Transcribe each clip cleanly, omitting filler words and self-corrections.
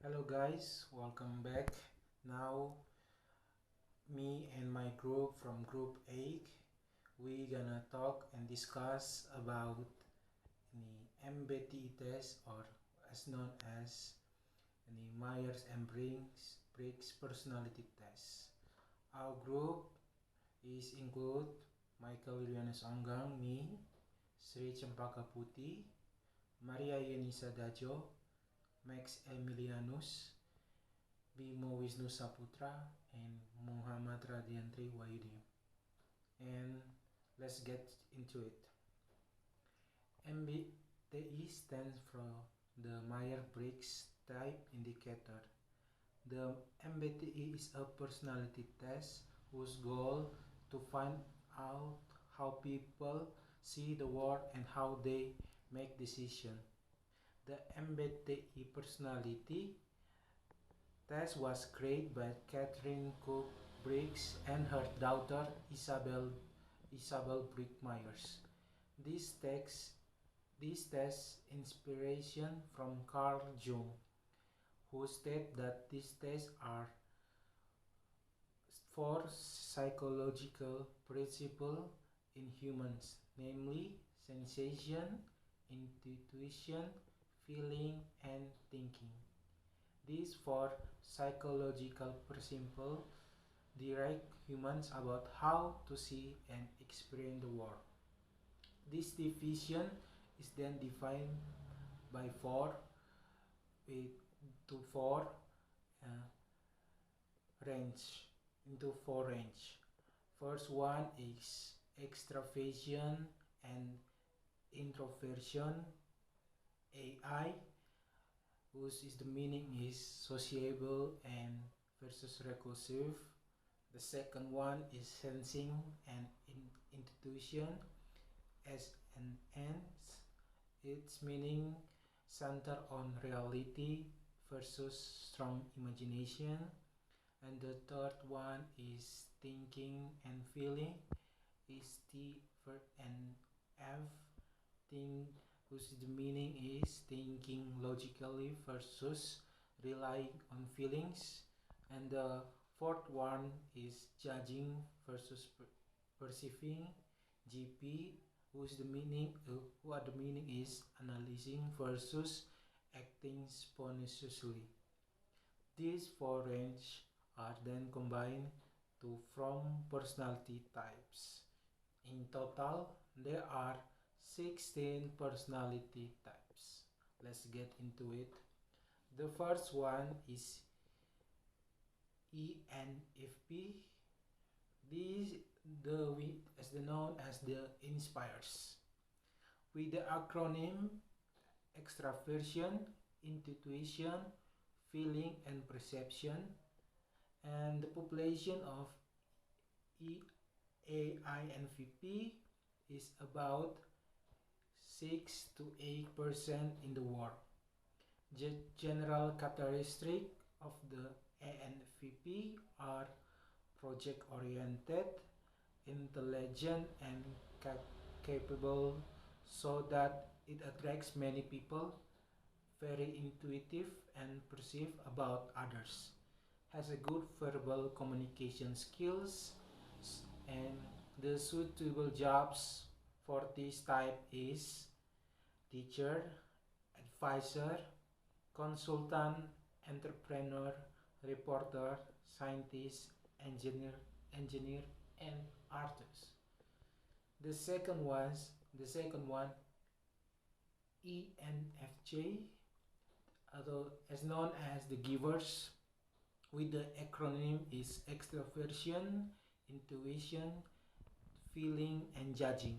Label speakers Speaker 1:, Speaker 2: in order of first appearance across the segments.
Speaker 1: Hello guys, welcome back. Now me and my group from group 8, we gonna talk and discuss about the MBTI test, or as known as the Myers and Briggs personality test. Our group is include Michael Yulianus Onggang, me, Sri Cempaka Putih, Maria Yennisa Dajo, Max Emilianus, Wisnu Saputra, and Muhammad Rahadian Tri Wahyudi. And let's get into it. MBTI stands for the Myers-Briggs Type Indicator. The MBTI is a personality test whose goal to find out how people see the world and how they make decisions. The MBTI personality test was created by Catherine Cook Briggs and her daughter Isabel Briggs Myers. This test inspiration from Carl Jung, who stated that these tests are four psychological principles in humans, namely sensation, intuition, feeling, and thinking. These four psychological principles direct humans about how to see and experience the world. This division is then defined by four uh, range. First one is extraversion and introversion, AI, whose is the meaning is sociable and versus reclusive. The second one is sensing and intuition, S and N's. Its meaning center on reality versus strong imagination. And the third one is thinking and feeling, is T and F. Think, whose the meaning is thinking logically versus relying on feelings. And the fourth one is judging versus perceiving, GP, who are the meaning is analyzing versus acting spontaneously. These four ranges are then combined to form personality types. In total, there are 16 personality types. Let's get into it. The first one is ENFP. This as known as the inspires. With the acronym extraversion, intuition, feeling, and perception. And the population of EAINVP is about 6 to 8% in the world. The general characteristic of the ANVP are project-oriented, intelligent, and capable, so that it attracts many people, very intuitive and perceive about others, has a good verbal communication skills, and the suitable jobs for this type is teacher, advisor, consultant, entrepreneur, reporter, scientist, engineer, and artist. The second one, ENFJ, as known as the givers, with the acronym is extraversion, intuition, feeling, and judging.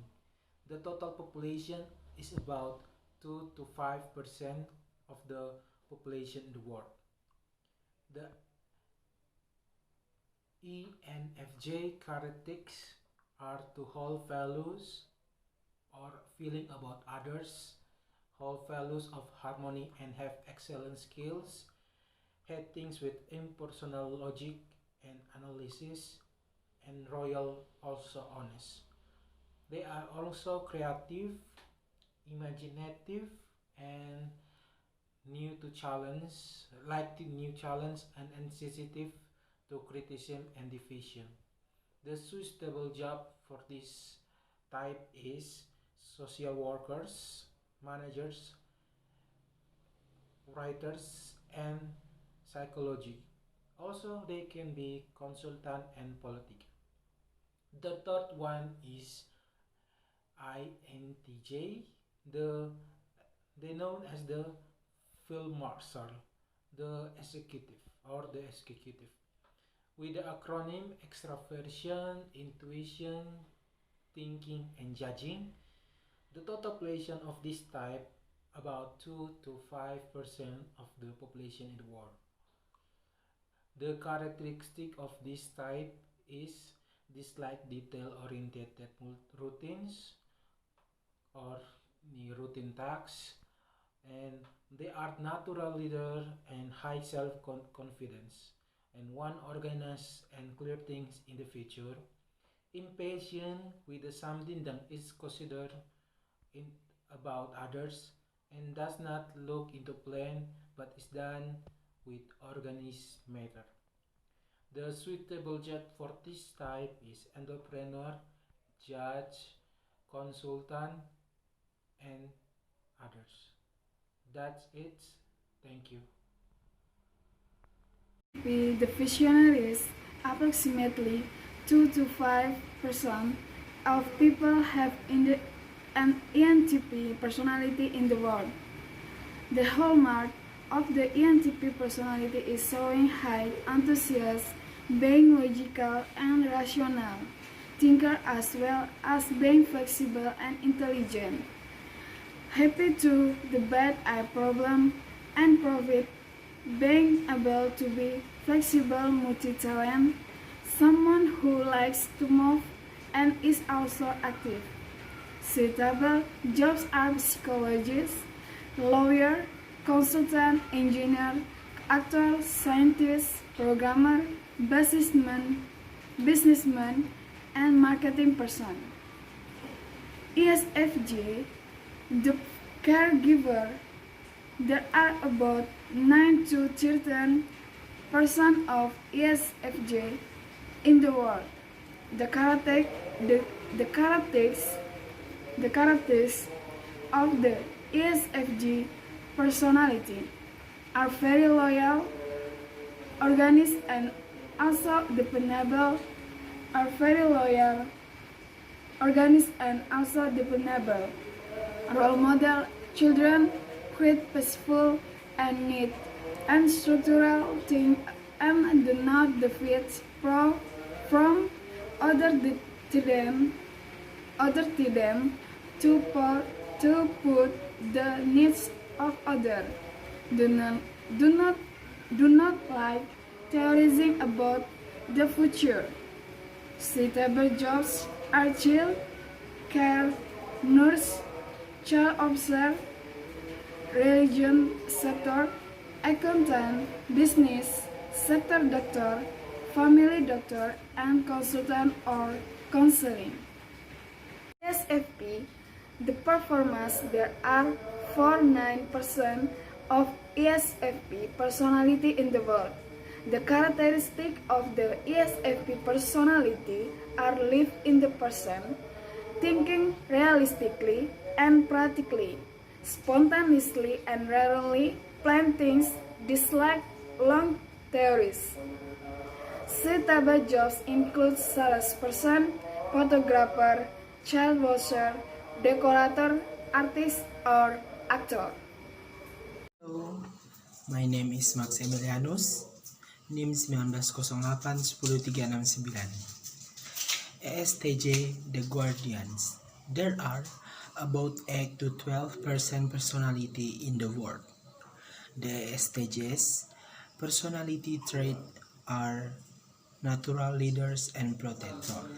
Speaker 1: The total population is about 2 to 5% of the population in the world. The ENFJ characteristics are to hold values or feeling about others, hold values of harmony and have excellent skills, had things with impersonal logic and analysis, and royal, also honest. They are also creative, imaginative, and new challenge and insensitive to criticism and division. The suitable job for this type is social workers, managers, writers, and psychology. Also, they can be consultant and politics. The third one is INTJ, the they known as the field marshal, the executive. With the acronym extraversion, intuition, thinking, and judging, the total population of this type about 2 to 5% of the population in the world. The characteristic of this type is dislike detail-oriented routines or the routine tasks, and they are natural leader and high self-confidence and want organize and clear things in the future. Impatient with something that is considered in about others and does not look into plan but is done with organized matter. The suitable job for this type is entrepreneur, judge, consultant, and others. That's it. Thank you.
Speaker 2: The visionaries, approximately 2 to 5% of people have an ENTP personality in the world. The hallmark of the ENTP personality is showing high enthusiasm, being logical and rational, thinker as well as being flexible and intelligent, happy to debate a problem and profit, being able to be flexible, multi-talent, someone who likes to move and is also active. Suitable jobs are psychologist, lawyer, consultant, engineer, actor, scientist, programmer, businessman, and marketing person. ESFJ, the caregiver. There are about 9 to 13% of ESFJ in the world. The characteristics of the ESFJ personality are very loyal, organized, and also dependable. Role model children, quite peaceful and neat, and structural think and do not deviate from other to them to put the needs of others. Do not like theorizing about the future. Suitable jobs are child care, nurse, child observer, religion sector, accountant, business sector doctor, family doctor, and consultant or counseling. ESFP, the performance there are 49% of ESFP personality in the world. The characteristics of the ESFP personality are live in the person, thinking realistically and practically, spontaneously and rarely plan things, dislike long theories. Suitable jobs include salesperson, photographer, child watcher, decorator, artist, or actor.
Speaker 3: Hello, my name is Max Emilianus, NIM 1908-10369. ESTJ, The Guardians. There are about 8 to 12% personality in the world. The ESTJ's personality traits are natural leaders and protector,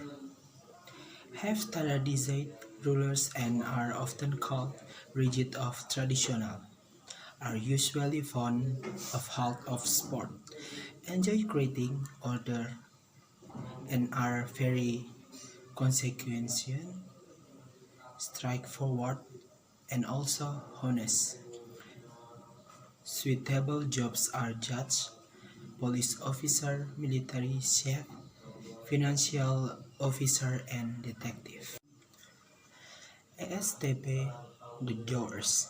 Speaker 3: have standardized rulers and are often called rigid of traditional, are usually fond of sport, enjoy creating order, and are very consequential, straightforward, and also honest. Suitable jobs are judge, police officer, military chef, financial officer, and detective. ESTP, the doors.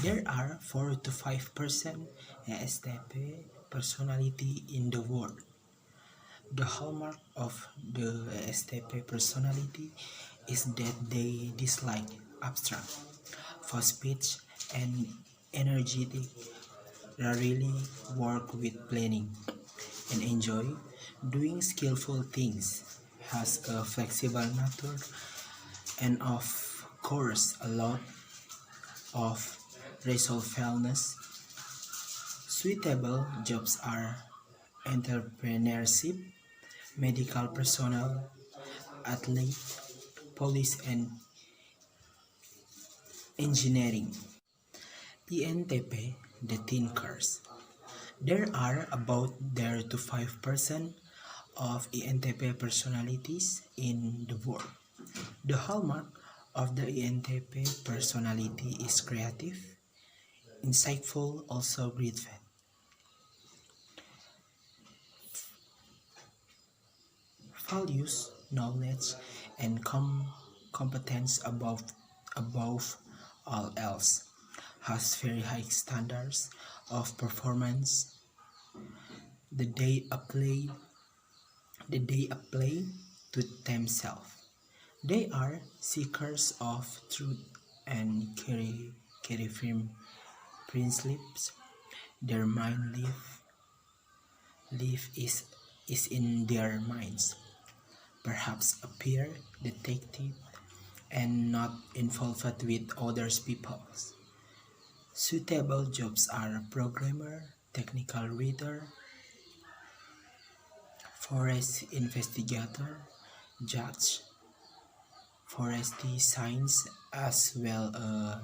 Speaker 3: There are 4 to 5% ESTP personality in the world. The hallmark of the ESTP personality is that they dislike abstract, fast speech, and energetic, rarely work with planning, and enjoy doing skillful things, has a flexible nature, and of course a lot of resourcefulness. Suitable jobs are entrepreneurship, medical personnel, athlete, police, and engineering. ENTP, the thinkers. There are about 3 to 5% of ENTP personalities in the world. The hallmark of the ENTP personality is creative, insightful, also grateful. Values, knowledge, and competence above all else. Has very high standards of performance. The they apply to themselves. They are seekers of truth and carry firm principles. Their mind live is in their minds. Perhaps appear detective and not involved with others people. Suitable jobs are programmer, technical reader, forest investigator, judge, forestry science, as well as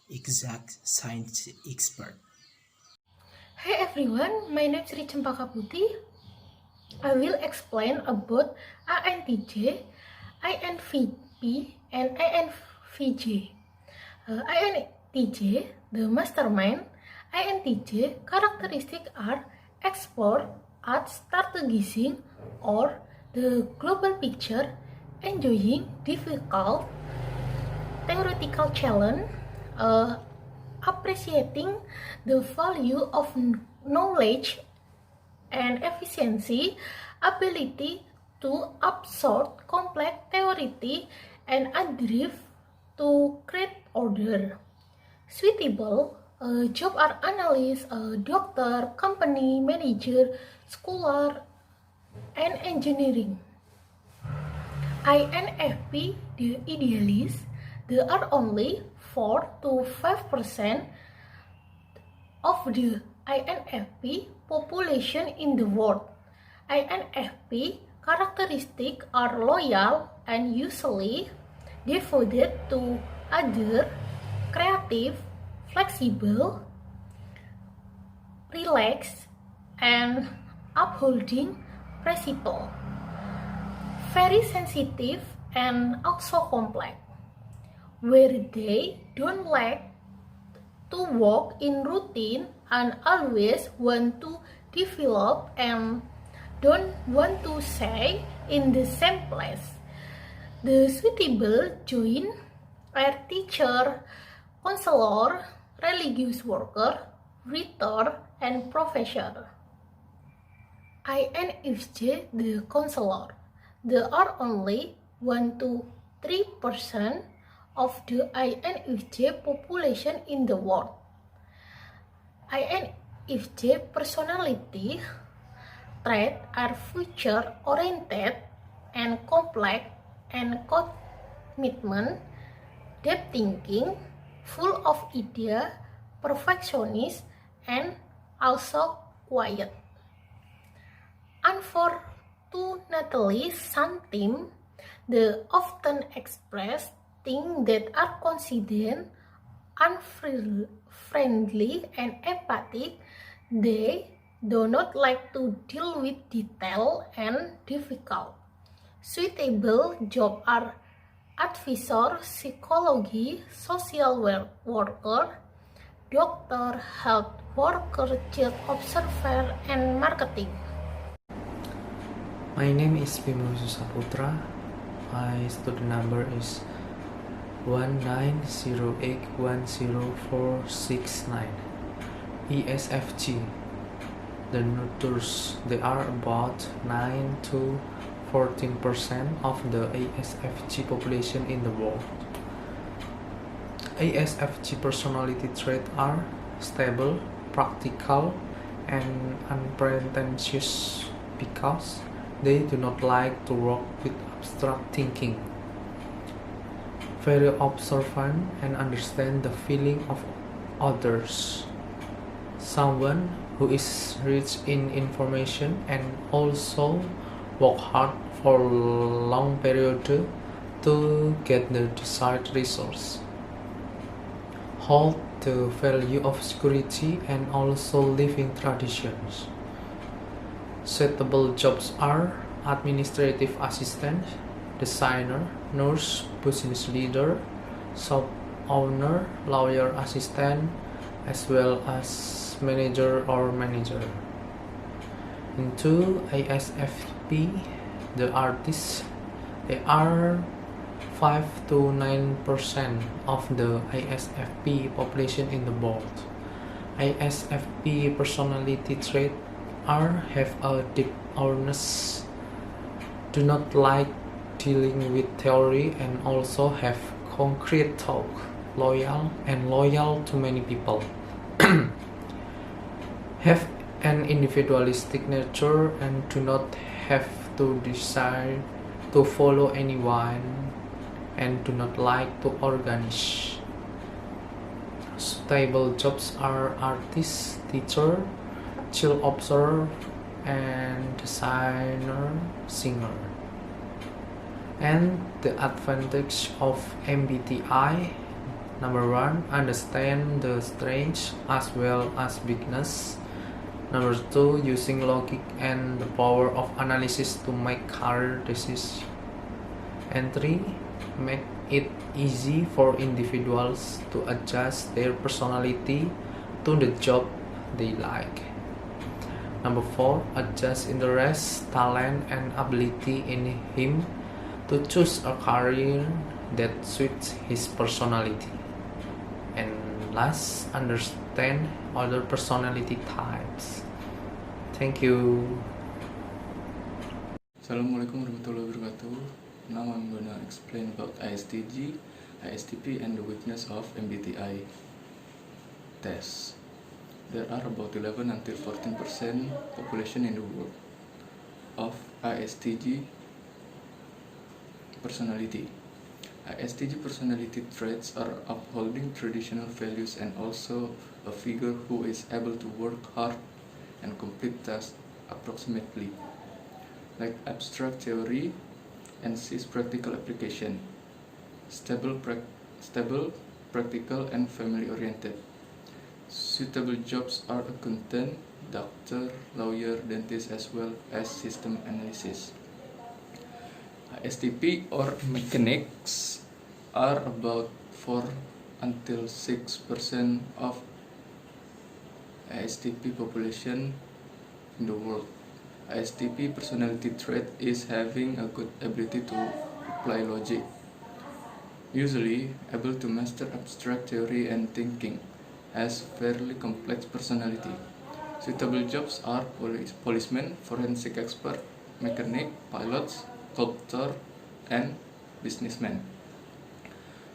Speaker 3: exact science expert.
Speaker 4: Hi everyone, my name is Cempaka Putih. I will explain about INTJ, INFP, and INFJ. INTJ, the mastermind. INTJ characteristics are expert at strategizing or the global picture, enjoying difficult theoretical challenge, appreciating the value of knowledge and efficiency, ability to absorb complex theory, and a drive to create order. Suitable job are analyst, doctor, company manager, scholar, and engineering. INFP, the idealist, there are only 4 to 5% of the INFP population in the world. INFP characteristics are loyal and usually devoted to others, creative, flexible, relaxed, and upholding principle. Very sensitive and also complex, where they don't like to work in routine and always want to develop and don't want to stay in the same place. The suitable join are teacher, counselor, religious worker, writer, and professor. INFJ, the counselor. There are only 1 to 3% of the INFJ population in the world. INFJ personality traits are future-oriented and complex and commitment, deep thinking, full of ideas, perfectionist, and also quiet. Unfortunately, some teams often express things that are considered unfriendly and empathic. They do not like to deal with detail and difficult. Suitable jobs are advisor, psychology, social worker, doctor, health worker, child observer, and marketing.
Speaker 5: My name is Wisnu Saputra. My student number is 19081049. ESFG. The neutrals, they are about 9 to 14% of the ESFG population in the world. ESFG personality traits are stable, practical, and unpretentious because they do not like to work with abstract thinking. Very observant and understand the feeling of others. Someone who is rich in information and also work hard for a long period to get the desired results. Hold the value of security and also living traditions. Suitable jobs are administrative assistant, designer, nurse, business leader, shop owner, lawyer assistant, as well as manager or manager. Into ISFP, the artists, they are 5 to 9% of the ISFP population in the world. ISFP personality traits are have a deep awareness, do not like dealing with theory, and also have concrete talk, loyal to many people. Have an individualistic nature and do not have to desire to follow anyone and do not like to organize. Suitable jobs are artist, teacher, child observer, and designer, singer. And the advantage of MBTI: number 1, understand the strengths as well as weakness. Number 2, using logic and the power of analysis to make career decisions. And 3, make it easy for individuals to adjust their personality to the job they like. Number 4, adjust interest, talent, and ability in him to choose a career that suits his personality. And last, understand other personality types. Thank you.
Speaker 6: Assalamualaikum warahmatullahi wabarakatuh. Now I'm gonna explain about ISTG, ISTP, and the weakness of MBTI test. There are about 11 until 14% population in the world of ISTG personality. ISTG personality traits are upholding traditional values and also a figure who is able to work hard and complete tasks approximately, like abstract theory and sees practical application. Stable, practical, and family-oriented. Suitable jobs are accountant, doctor, lawyer, dentist, as well as system analysis. ISTP or mechanics are about 4 until 6% of ISTP population in the world. ISTP personality trait is having a good ability to apply logic, usually able to master abstract theory and thinking, has fairly complex personality. Suitable jobs are policeman, forensic expert, mechanic, pilots, sculptor, and businessman.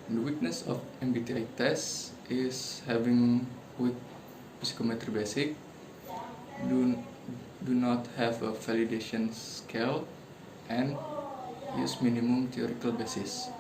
Speaker 6: The weakness of MBTI test is having weak psychometry basic, do not have a validation scale, and use minimum theoretical basis.